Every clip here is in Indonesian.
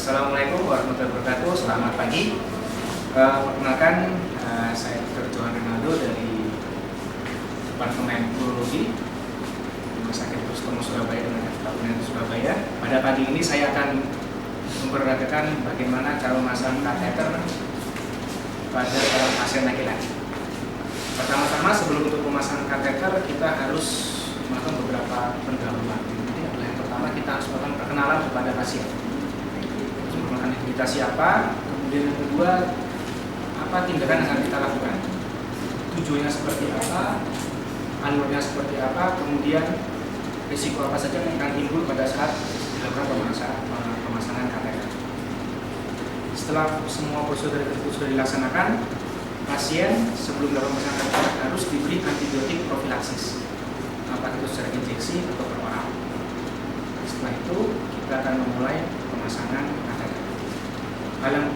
Assalamualaikum warahmatullahi wabarakatuh. Selamat pagi. Perkenalkan, saya Dr. Johan Rinaldo dari Departemen Urologi Rumah Sakit Pustomo Surabaya dengan Kabupaten Surabaya. Pada pagi ini saya akan memperagakan bagaimana cara memasang kateter pada pasien laki-laki. Pertama-tama sebelum untuk memasang kateter kita harus melakukan beberapa pendahuluan. Yang pertama kita harus melakukan perkenalan kepada pasien. Melakukan identitas siapa, kemudian yang kedua apa tindakan yang akan kita lakukan, tujuannya seperti apa, alurnya seperti apa, kemudian risiko apa saja yang akan timbul pada saat dilakukan pemasangan kateter. Setelah semua prosedur tersebut sudah dilaksanakan, pasien sebelum dilakukan pemasangan kateter harus diberi antibiotik profilaksis, apa itu secara injeksi atau per oral. Setelah itu kita akan memulai pemasangan kateter. Hal yang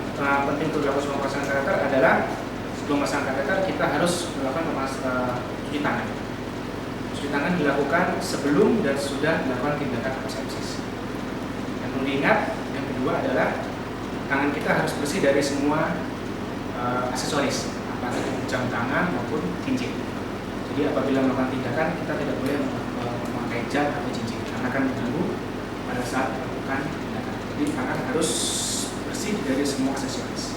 penting untuk dilakukan semua pemasangan kateter adalah sebelum memasang kateter kita harus melakukan cuci tangan. Cuci tangan dilakukan sebelum dan sudah dilakukan tindakan antisepsis. Yang perlu diingat, yang kedua adalah tangan kita harus bersih dari semua aksesoris, apakah itu jam tangan maupun cincin. Jadi apabila melakukan tindakan kita tidak boleh memakai jam atau cincin karena akan mengganggu pada saat melakukan tindakan. Jadi tangan harus bersih dari semua aksesoris.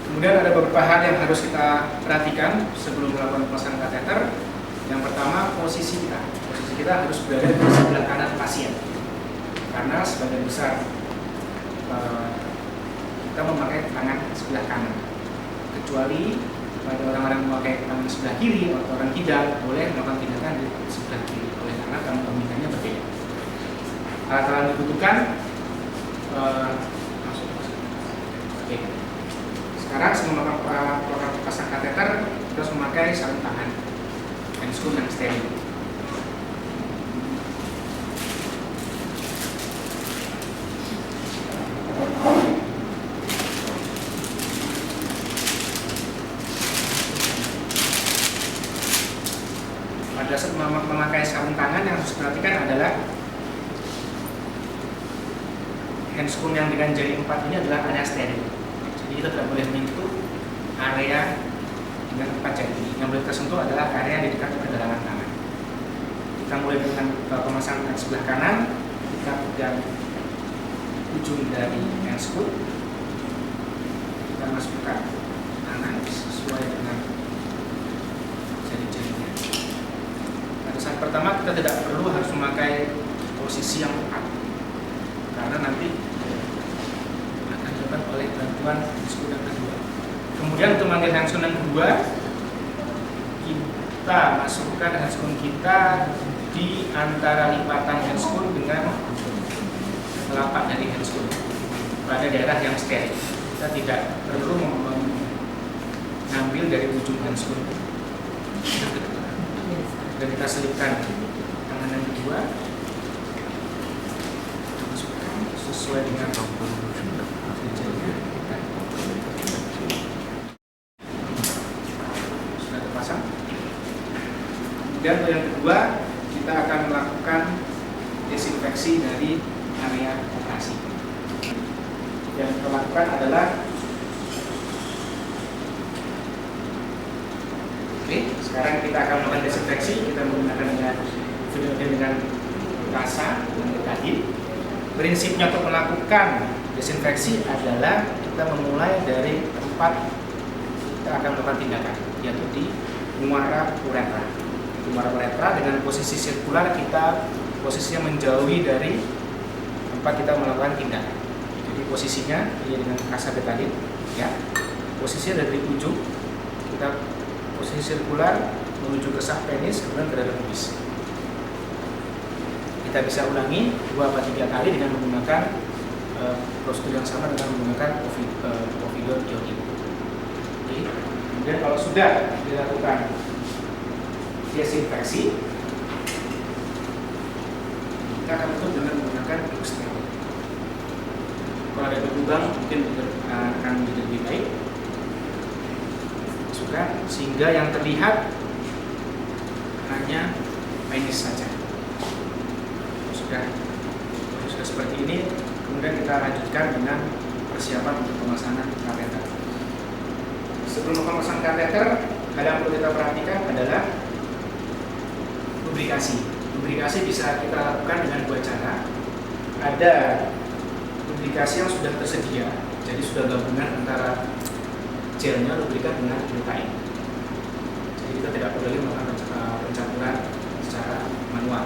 Kemudian ada beberapa hal yang harus kita perhatikan sebelum melakukan pemasangan kateter. Yang pertama, posisi kita. Posisi kita harus berada di sebelah kanan pasien. Karena sebagian besar kita memakai tangan sebelah kanan. Kecuali pada orang-orang memakai tangan sebelah kiri atau orang tidak boleh melakukan tindakan di sebelah kiri. Oleh karena pemilikannya berbeda. Alat-alat yang dibutuhkan. Oke. Sekarang sebelum melakukan pasang kateter, kita harus memakai sarung tangan handscoon yang steril. Pada saat memakai sarung tangan yang harus diperhatikan adalah handscoon yang dengan jari 4 ini adalah area steril. Jadi kita tidak boleh menyentuh area dengan 4 jari. Yang boleh tersentuh adalah area di dekat pergelangan tangan. Kita mulai dengan pemasangan sebelah kanan. Kita pegang ujung dari handscoon. Kita masukkan tangan sesuai dengan jari-jarinya. Pada saat pertama kita tidak perlu harus memakai posisi yang tepat, karena nanti akan dilakukan oleh bantuan handscoon yang kedua. Kemudian untuk mengambil handscoon yang kedua, kita masukkan handscoon kita di antara lipatan handscoon dengan telapak dari handscoon pada daerah yang steril. Kita tidak perlu mengambil dari ujung handscoon dan kita selipkan tangan yang kedua, kita masukkan sesuai dengan jarinya. Sudah terpasang. Dan yang kedua, kita akan melakukan desinfeksi dari area operasi. Yang kita lakukan adalah sekarang kita akan melakukan desinfeksi. Kita menggunakan dengan rasa dan betadin. Prinsipnya untuk melakukan desinfeksi adalah kita memulai dari tempat kita akan melakukan tindakan, yaitu di muara uretra. Di muara uretra dengan posisi sirkular kita posisinya menjauhi dari tempat kita melakukan tindakan. Jadi posisinya ini dengan rasa betadin, ya. Posisinya dari ujung kita posisi sirkular menuju ke sak penis, kemudian ke dalam pubis. Kita bisa ulangi 2 atau 3 kali dengan menggunakan prosedur yang sama dengan menggunakan povidone iodine. Kemudian kalau sudah dilakukan desinfeksi, kita akan tutup dengan menggunakan blue steril. Kalau ada berlubang mungkin akan menjadi lebih baik. masukkan sehingga yang terlihat hanya penis saja. Sudah seperti ini, kemudian kita lanjutkan dengan persiapan untuk pemasangan kateter. Sebelum pemasangan kateter, hal yang perlu kita perhatikan adalah lubrikasi. Lubrikasi bisa kita lakukan dengan dua cara. Ada lubrikasi yang sudah tersedia, jadi sudah gabungan antara gelnya lubrikan dengan lukain. Jadi kita tidak perlu melakukan pencampuran secara manual.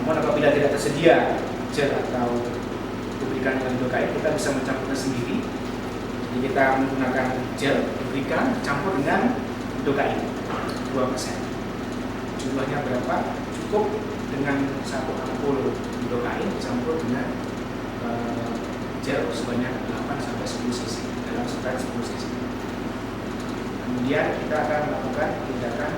Namun apabila tidak tersedia gel atau lubrikan dengan lukain, kita bisa mencampurnya sendiri. Jadi kita menggunakan gel lubrikan campur dengan lukain 2%. Jumlahnya berapa? Cukup dengan 1 ampul lukain dicampur dengan gel sebanyak 8-10 cc dalam spread 10 cc. Kemudian kita akan melakukan tindakan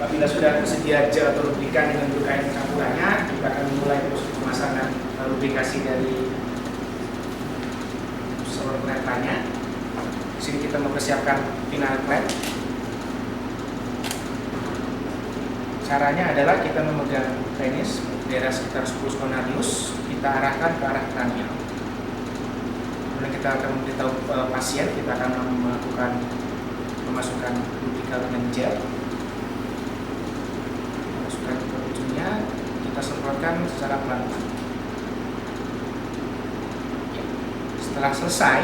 apabila sudah tersedia gel atau lubrikan dengan lukain campurannya, kita akan memulai proses pemasangan lubrikasi dari saluran keretanya. Di sini kita mempersiapkan final klep. Caranya adalah kita memegang penis daerah sekitar 10 radius, kita arahkan ke arah kranial. Kemudian kita akan memberitahu pasien, kita akan melakukan pemasukan lubrikan dengan gel. Masukkan ke ujungnya, kita semprotkan secara pelan-pelan. Setelah selesai,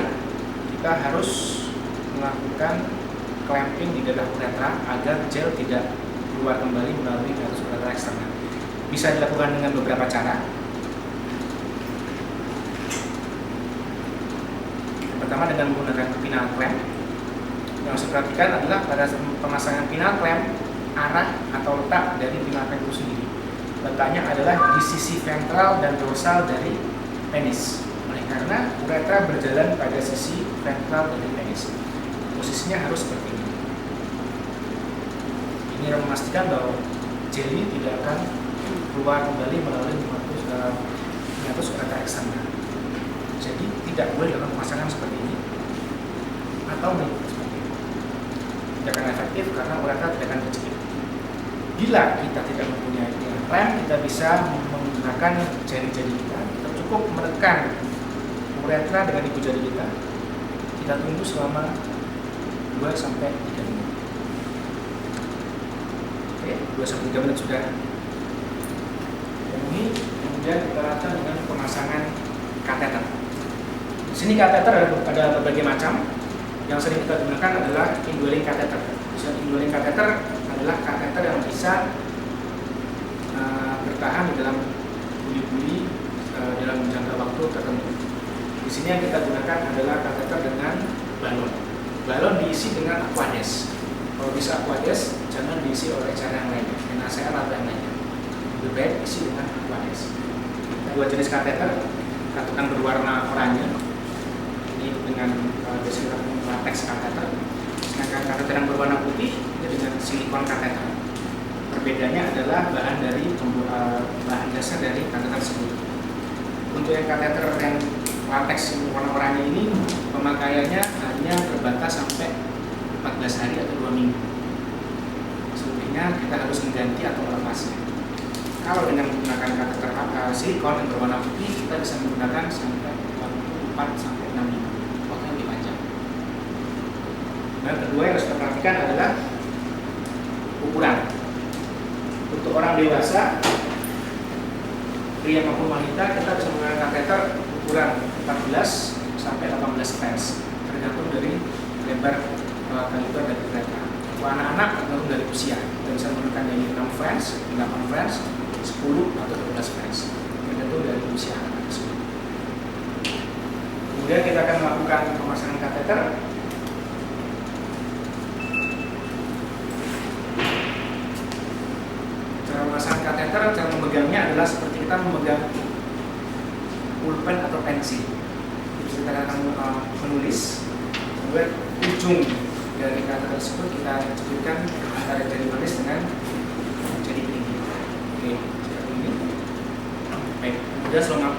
kita harus melakukan clamping di daerah uretra agar gel tidak keluar kembali melalui hiatus uretra eksternal. Bisa dilakukan dengan beberapa cara. Yang pertama dengan menggunakan pinal clamp. Yang harus diperhatikan adalah pada pemasangan pinal clamp, arah atau letak dari pinal clamp itu sendiri. Letaknya adalah di sisi ventral dan dorsal dari penis. Karena uretra berjalan pada sisi ventral dari penis. Posisinya harus seperti ini. Ini akan memastikan bahwa jeli tidak akan keluar kembali melalui hiatus uretra eksternal. Jadi tidak boleh dilakukan pemasangan seperti ini atau mengikuti seperti ini. Tidak akan efektif karena uretra tidak akan kecil. Bila kita tidak mempunyai clamp, kita bisa menggunakan jari-jari kita. Kita cukup menekan uretra dengan ibu jari kita. Kita tunggu selama 2-3 menit. Oke, 2-3 menit sudah. Ini kemudian kita lanjutkan dengan pemasangan kateter. Di sini kateter ada berbagai macam. Yang sering kita gunakan adalah indwelling kateter. Indwelling kateter adalah kateter yang bisa bertahan di dalam buli-buli dalam jangka waktu tertentu. Di sini yang kita gunakan adalah kateter dengan balon. Balon diisi dengan aquades. Kalau bisa aquades, jangan diisi oleh cara yang lainnya, NaCl atau yang lainnya. Lebih baik isi dengan aquades. Dua jenis kateter, kateter berwarna oranye, ini dengan biasanya latex kateter. Sedangkan kateter yang berwarna putih ini dengan silikon kateter. Perbedaannya adalah bahan dasar dari kateter tersebut. Untuk yang kateter yang latex warna oranye ini pemakaiannya hanya terbatas sampai 14 hari atau 2 minggu. Selebihnya kita harus mengganti atau melepasnya. Kalau dengan menggunakan kateter silikon yang berwarna putih, kita bisa menggunakan sampai 4-6 minggu, waktu yang lebih panjang. Nah, kedua yang harus kita perhatikan adalah ukuran. Untuk orang dewasa, pria maupun wanita, kita bisa menggunakan kateter ukuran 14 sampai 18 fans, tergantung dari lebar kaliber dari kereta. Untuk anak-anak tergantung dari usia, kita bisa menggunakan dari 6 fans, 8 fans, 10 atau 12 fans, tergantung dari usia anak tersebut. Kemudian kita akan melakukan pemasangan kateter. Cara memasang kateter, cara memegangnya adalah seperti kita memegang pulpen atau pensil. Kita akan menulis, kemudian ujung dari kateter tersebut kita cepitkan antara jari manis dengan jari kelingking. Oke, jari kelingking. Baik, kemudian selama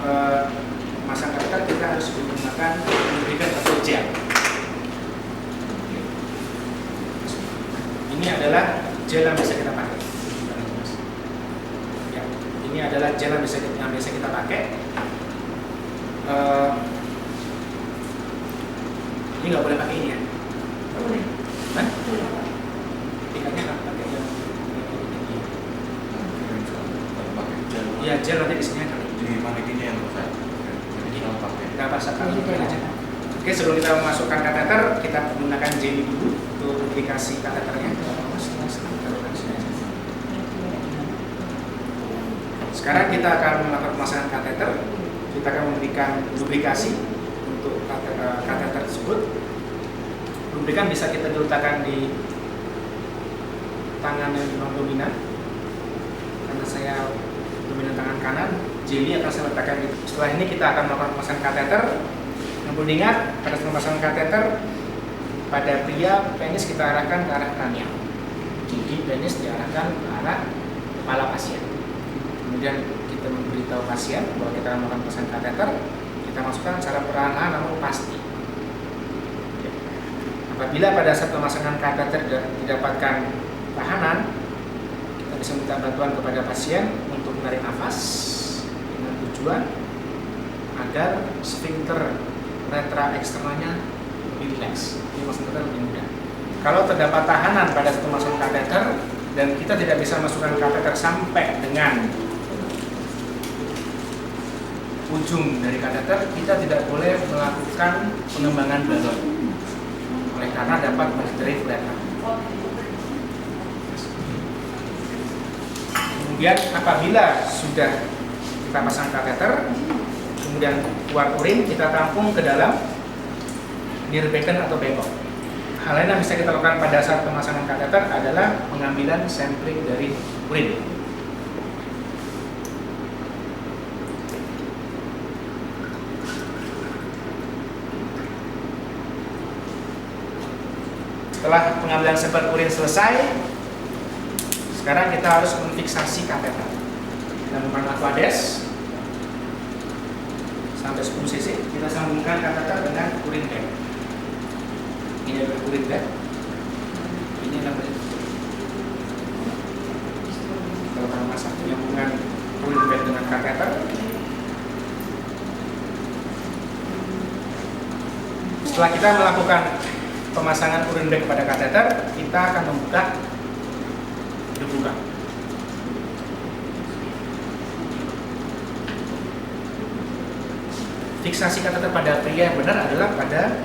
memasang kateter kita harus menggunakan lubrikan atau gel. Ini adalah gel yang bisa kita pakai. Ya, ini adalah gel yang biasa kita pakai. Ini nggak boleh pakai ini ya? Nggak boleh. Hah? Boleh. Tingkatnya nggak pakai yang tinggi. pakai gel. Ya gel nanti di sini kali. Di manekinnya yang besar. Jadi kita pakai. Nggak apa aja. Oke, sebelum kita memasukkan kateter, kita menggunakan jeli dulu untuk aplikasi kateternya. Sekarang kita akan melakukan pemasangan kateter. Kita akan memberikan lubrikasi untuk kateter tersebut. Lubrikan bisa kita diletakkan di tangan yang non dominan. Karena saya dominan tangan kanan, jeli akan saya letakkan di. Setelah ini kita akan melakukan pemasangan kateter. Yang perlu diingat, pada pemasangan kateter pada pria penis kita arahkan ke arah kranial. Jadi penis diarahkan ke arah kepala pasien. Kemudian kita memberitahu pasien bahwa kita akan melakukan pemasangan kateter. Kita masukkan secara perlahan namun pasti. Apabila pada saat pemasangan kateter didapatkan tahanan, kita bisa minta bantuan kepada pasien untuk menarik nafas dengan tujuan agar sphincter retra eksternalnya lebih rileks. Ini maksudnya lebih mudah. Kalau terdapat tahanan pada saat pemasangan kateter dan kita tidak bisa masukkan kateter sampai dengan ujung dari kateter, kita tidak boleh melakukan pengembangan balon. Oleh karena dapat mencederai uretra. Kemudian apabila sudah kita pasang kateter, kemudian keluar urin, kita tampung ke dalam Nierbecken atau bengkok. Hal lain yang bisa kita lakukan pada saat pemasangan kateter adalah pengambilan sampling dari urin. Setelah pengambilan sampel urin selesai, sekarang kita harus memfiksasi kateter. Kita menggunakan aquades sampai 10 cc. Kita sambungkan kateter dengan urin bag. Ini adalah urin bag. Ini adalah kita akan masang penyambungan urin bag dengan kateter. Setelah kita melakukan pemasangan urin bag pada kateter, kita akan membuka dibuka. Fiksasi kateter pada pria yang benar adalah pada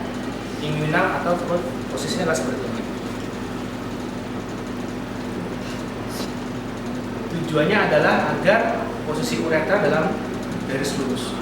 inguinal atau perut, posisinya adalah seperti ini. Tujuannya adalah agar posisi uretra dalam garis lurus.